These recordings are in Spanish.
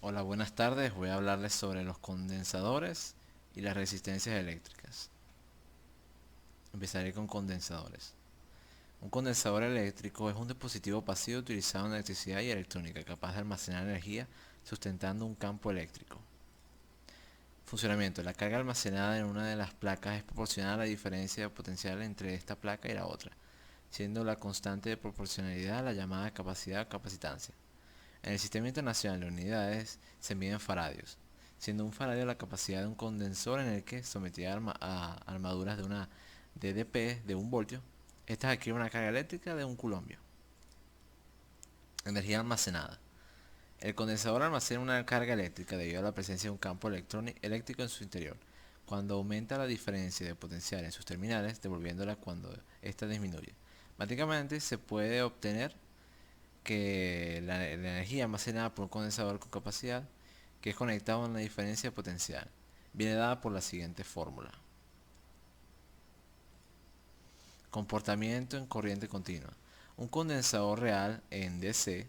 Hola, buenas tardes. Voy a hablarles sobre los condensadores y las resistencias eléctricas. Empezaré con condensadores. Un condensador eléctrico es un dispositivo pasivo utilizado en electricidad y electrónica capaz de almacenar energía sustentando un campo eléctrico. Funcionamiento. La carga almacenada en una de las placas es proporcional a la diferencia de potencial entre esta placa y la otra, siendo la constante de proporcionalidad la llamada capacidad o capacitancia. En el Sistema Internacional de Unidades se miden faradios, siendo un faradio la capacidad de un condensador en el que, sometida a armaduras de una DDP de 1 voltio, estas adquieren una carga eléctrica de 1 coulombio. Energía almacenada. El condensador almacena una carga eléctrica debido a la presencia de un campo eléctrico en su interior. Cuando aumenta la diferencia de potencial en sus terminales, devolviéndola cuando ésta disminuye. Básicamente se puede obtener que la energía almacenada por un condensador con capacidad que es conectado a una diferencia potencial viene dada por la siguiente fórmula. Comportamiento en corriente continua. Un condensador real en DC,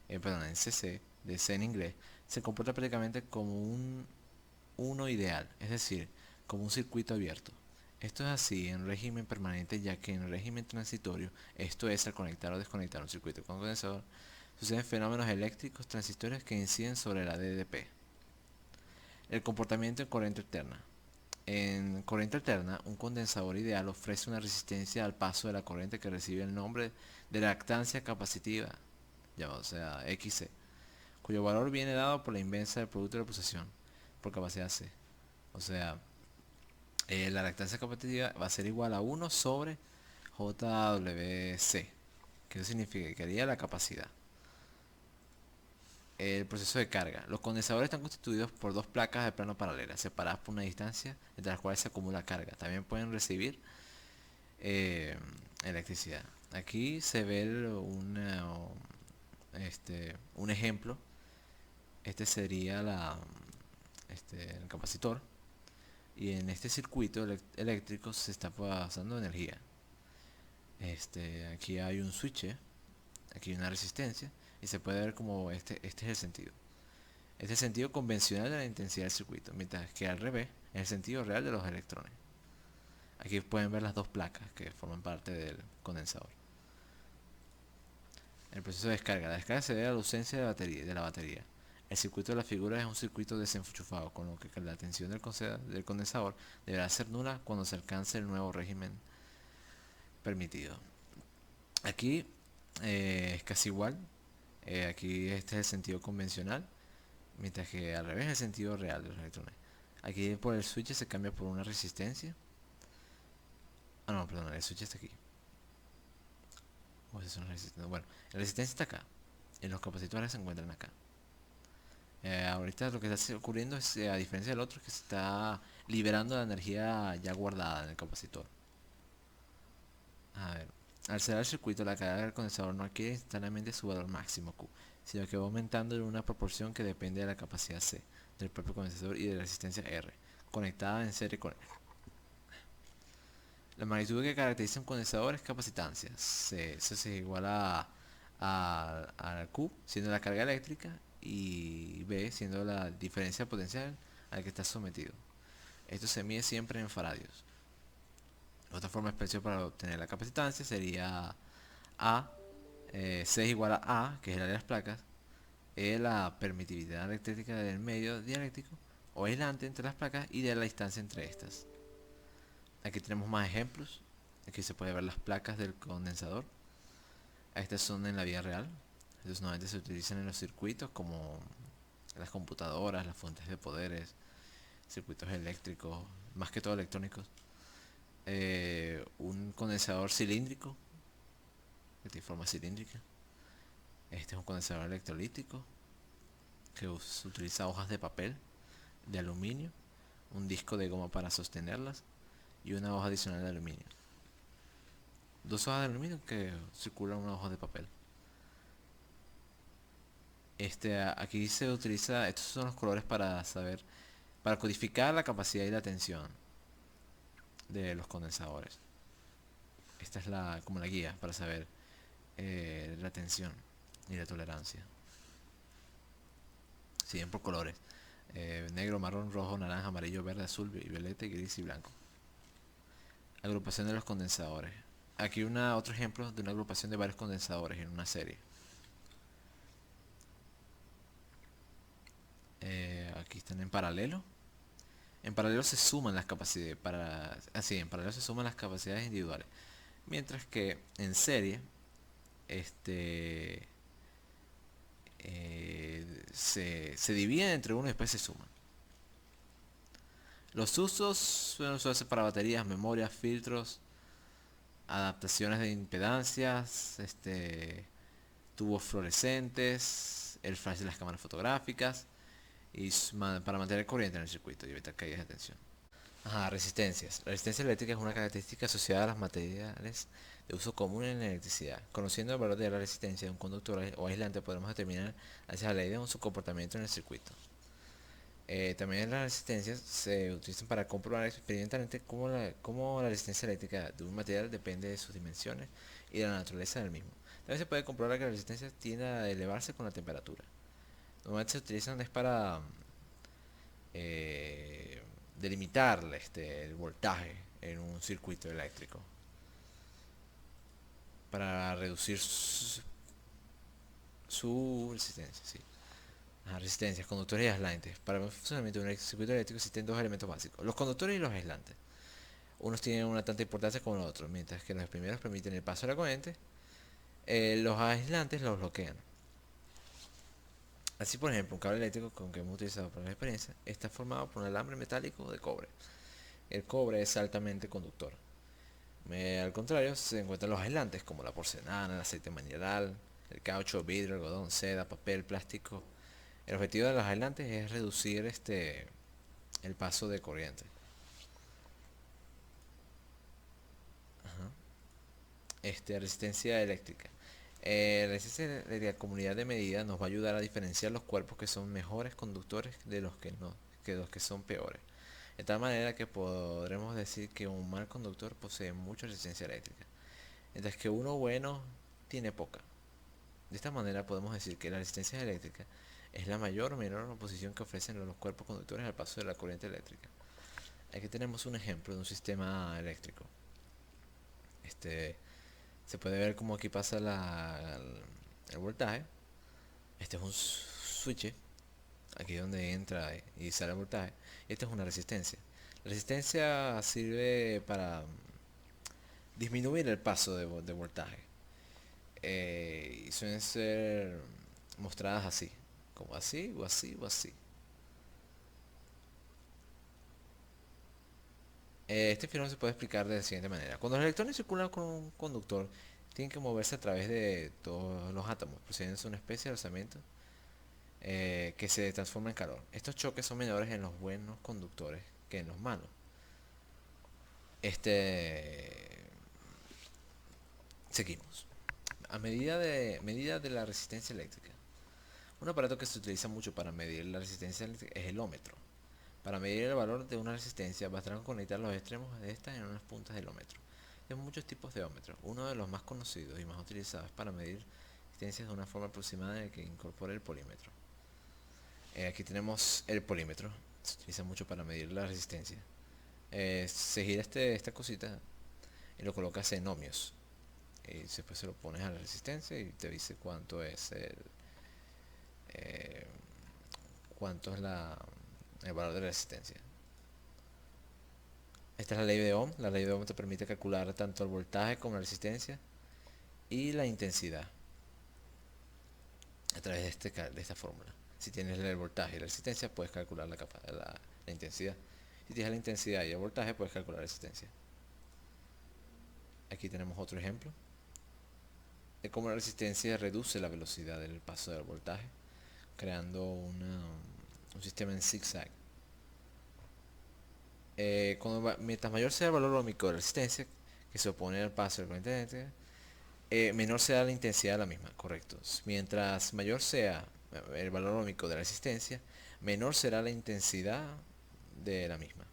en CC, DC en inglés, se comporta prácticamente como un uno ideal, es decir, como un circuito abierto. Esto es así en régimen permanente, ya que en régimen transitorio, esto es al conectar o desconectar un circuito con condensador, suceden fenómenos eléctricos transitorios que inciden sobre la DDP. El comportamiento en corriente alterna. En corriente alterna, un condensador ideal ofrece una resistencia al paso de la corriente que recibe el nombre de reactancia capacitiva, o sea, XC, cuyo valor viene dado por la inversa del producto de la pulsación por capacidad C. O sea, la reactancia capacitiva va a ser igual a 1 sobre JWC, que eso significaría la capacidad. El proceso de carga. Los condensadores están constituidos por dos placas de plano paralelas, separadas por una distancia entre las cuales se acumula carga. También pueden recibir eh, electricidad. Aquí se ve un ejemplo. Este sería el capacitor. Y en este circuito eléctrico se está pasando energía. Aquí hay un switch, aquí hay una resistencia. Y se puede ver como este es el sentido. Este es el sentido convencional de la intensidad del circuito, mientras que al revés es el sentido real de los electrones. Aquí pueden ver las dos placas que forman parte del condensador. El proceso de descarga. La descarga se debe a la ausencia de la batería. El circuito de la figura es un circuito desenchufado, con lo que la tensión del condensador deberá ser nula cuando se alcance el nuevo régimen permitido. Aquí es casi igual. Aquí este es el sentido convencional, mientras que al revés es el sentido real de los electrones. Aquí por el switch se cambia por una resistencia. Ah, no, perdón, el switch está aquí. O es una resistencia. Bueno, la resistencia está acá. Y los capacitores se encuentran acá. Ahorita lo que está ocurriendo es, a diferencia del otro, que se está liberando la energía ya guardada en el capacitor. A ver, al cerrar el circuito, la carga del condensador no adquiere instantáneamente su valor máximo Q, sino que va aumentando en una proporción que depende de la capacidad C del propio condensador y de la resistencia R, conectada en serie con él. La magnitud que caracteriza un condensador es capacitancia. Eso se iguala a Q, siendo la carga eléctrica, y B, siendo la diferencia potencial a la que está sometido. Esto se mide siempre en faradios. Otra forma de expresión para obtener la capacitancia sería A, C es igual a, que es el área de las placas, E la permitividad eléctrica del medio dialéctico o aislante entre las placas y de la distancia entre estas. Aquí tenemos más ejemplos. Aquí se puede ver las placas del condensador. Estas son en la vida real. Estos normalmente se utilizan en los circuitos como las computadoras, las fuentes de poderes, circuitos eléctricos, más que todo electrónicos. Un condensador cilíndrico, que tiene forma cilíndrica. Este es un condensador electrolítico que utiliza hojas de papel, de aluminio, un disco de goma para sostenerlas y una hoja adicional de aluminio. Dos hojas de aluminio que circulan una hoja de papel. Aquí se utiliza, estos son los colores para saber, para codificar la capacidad y la tensión de los condensadores. Esta es como la guía para saber la tensión y la tolerancia. siguen por colores. Negro, marrón, rojo, naranja, amarillo, verde, azul, violeta, gris y blanco. Agrupación de los condensadores. Aquí otro ejemplo de una agrupación de varios condensadores en una serie. Aquí están en paralelo. En paralelo se suman las capacidades en paralelo se suman las capacidades individuales. Mientras que en serie, este se dividen entre uno y después se suman. Los usos suelen usarse para baterías, memorias, filtros, adaptaciones de impedancias, tubos fluorescentes, el flash de las cámaras fotográficas y para mantener corriente en el circuito y evitar caídas de tensión. Ajá, resistencias. La resistencia eléctrica es una característica asociada a los materiales de uso común en la electricidad. Conociendo el valor de la resistencia de un conductor o aislante podremos determinar hacia la idea de su comportamiento en el circuito. También las resistencias se utilizan para comprobar experimentalmente cómo la resistencia eléctrica de un material depende de sus dimensiones y de la naturaleza del mismo. También se puede comprobar que la resistencia tiende a elevarse con la temperatura. Normalmente se utilizan es para eh, delimitar el voltaje en un circuito eléctrico, para reducir su resistencia. Sí. Resistencias, conductores y aislantes. Para el funcionamiento de un circuito eléctrico existen dos elementos básicos: los conductores y los aislantes. Unos tienen una tanta importancia como los otros, mientras que los primeros permiten el paso de la corriente, los aislantes los bloquean. Así, por ejemplo, un cable eléctrico con que hemos utilizado para la experiencia está formado por un alambre metálico de cobre. El cobre es altamente conductor. Al contrario, se encuentran los aislantes como la porcelana, el aceite mineral, el caucho, vidrio, algodón, seda, papel, plástico. El objetivo de los aislantes es reducir el paso de corriente. Ajá. Resistencia eléctrica. La resistencia de la comunidad de medida nos va a ayudar a diferenciar los cuerpos que son mejores conductores de los que no, que los que son peores. De tal manera que podremos decir que un mal conductor posee mucha resistencia eléctrica, mientras que uno bueno tiene poca. De esta manera podemos decir que la resistencia eléctrica es la mayor o menor oposición que ofrecen los cuerpos conductores al paso de la corriente eléctrica. Aquí tenemos un ejemplo de un sistema eléctrico. Se puede ver cómo aquí pasa el voltaje. Este es un switch, aquí donde entra y sale el voltaje. Esta es una resistencia. La resistencia sirve para disminuir el paso de voltaje. Y suelen ser mostradas así, como así o así o así. Este fenómeno se puede explicar de la siguiente manera: cuando los electrones circulan con un conductor, tienen que moverse a través de todos los átomos, produciendo una especie de alzamiento que se transforma en calor. Estos choques son menores en los buenos conductores que en los malos. Seguimos. Medida de la resistencia eléctrica. Un aparato que se utiliza mucho para medir la resistencia eléctrica es el ómetro. Para medir el valor de una resistencia bastará con conectar los extremos de esta en unas puntas del ómetro. Hay muchos tipos de ómetros. Uno de los más conocidos y más utilizados para medir resistencias de una forma aproximada en el que incorpora el polímetro. Aquí tenemos el polímetro. Se utiliza mucho para medir la resistencia. Se gira esta cosita y lo colocas en ohmios. Y después se lo pones a la resistencia y te dice cuánto es eh, cuánto es el valor de la resistencia. Esta es la ley de Ohm. La ley de Ohm te permite calcular tanto el voltaje como la resistencia y la intensidad a través de esta fórmula. Si tienes el voltaje y la resistencia, puedes calcular la intensidad. Si tienes la intensidad y el voltaje, puedes calcular la resistencia. Aquí tenemos otro ejemplo de cómo la resistencia reduce la velocidad del paso del voltaje, creando un sistema en zigzag. Mientras mayor sea el valor ohmico de la resistencia que se opone al paso del corriente eléctrica, menor será la intensidad de la misma, correcto. Mientras mayor sea el valor ohmico de la resistencia, menor será la intensidad de la misma.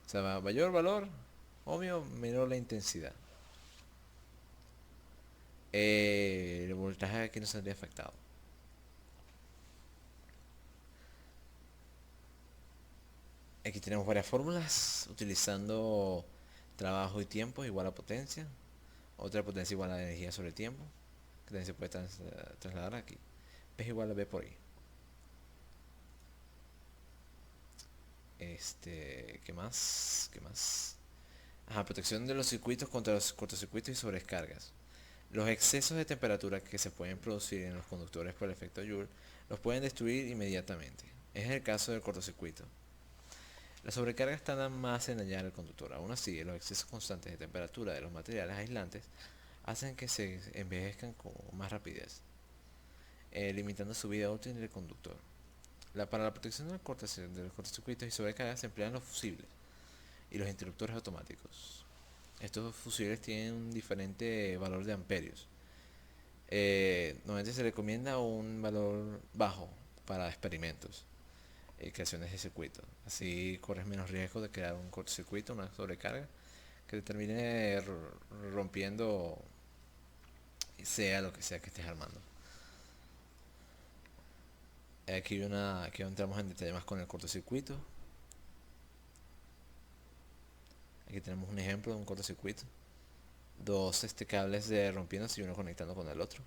O sea, mayor valor ohmio, menor la intensidad. El voltaje aquí no saldría afectado. Aquí tenemos varias fórmulas utilizando trabajo y tiempo igual a potencia, otra potencia igual a energía sobre tiempo, que también se puede trasladar aquí. P es igual a B por I. ¿Qué más? ¿Qué más? Ajá, protección de los circuitos contra los cortocircuitos y sobrecargas. Los excesos de temperatura que se pueden producir en los conductores por el efecto Joule los pueden destruir inmediatamente. Es el caso del cortocircuito. Las sobrecargas tardan más en dañar al conductor. Aún así, los excesos constantes de temperatura de los materiales aislantes hacen que se envejezcan con más rapidez, limitando su vida útil del conductor. Para la protección de los cortocircuitos y sobrecargas se emplean los fusibles y los interruptores automáticos. Estos fusibles tienen un diferente valor de amperios. Normalmente se recomienda un valor bajo para experimentos y creaciones de circuito. Así corres menos riesgo de crear un cortocircuito, una sobrecarga que te termine rompiendo, sea lo que sea que estés armando. Aquí entramos en detalle más con el cortocircuito. Aquí tenemos un ejemplo de un cortocircuito. Dos cables rompiéndose y uno conectando con el otro.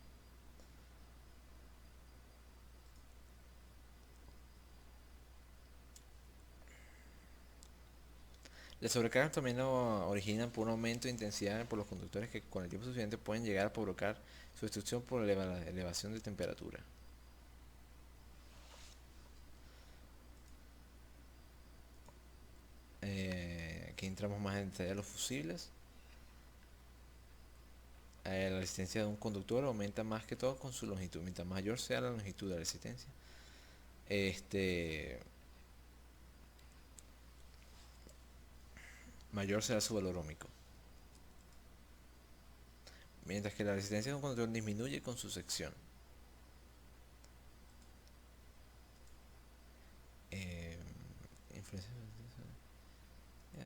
Las sobrecargas también lo originan por un aumento de intensidad por los conductores que con el tiempo suficiente pueden llegar a provocar su destrucción por elevación de temperatura. Aquí entramos más en detalle a los fusibles. La resistencia de un conductor aumenta más que todo con su longitud. Mientras mayor sea la longitud de la resistencia, este, mayor será su valor óhmico. Mientras que la resistencia de un conductor disminuye con su sección. Eh,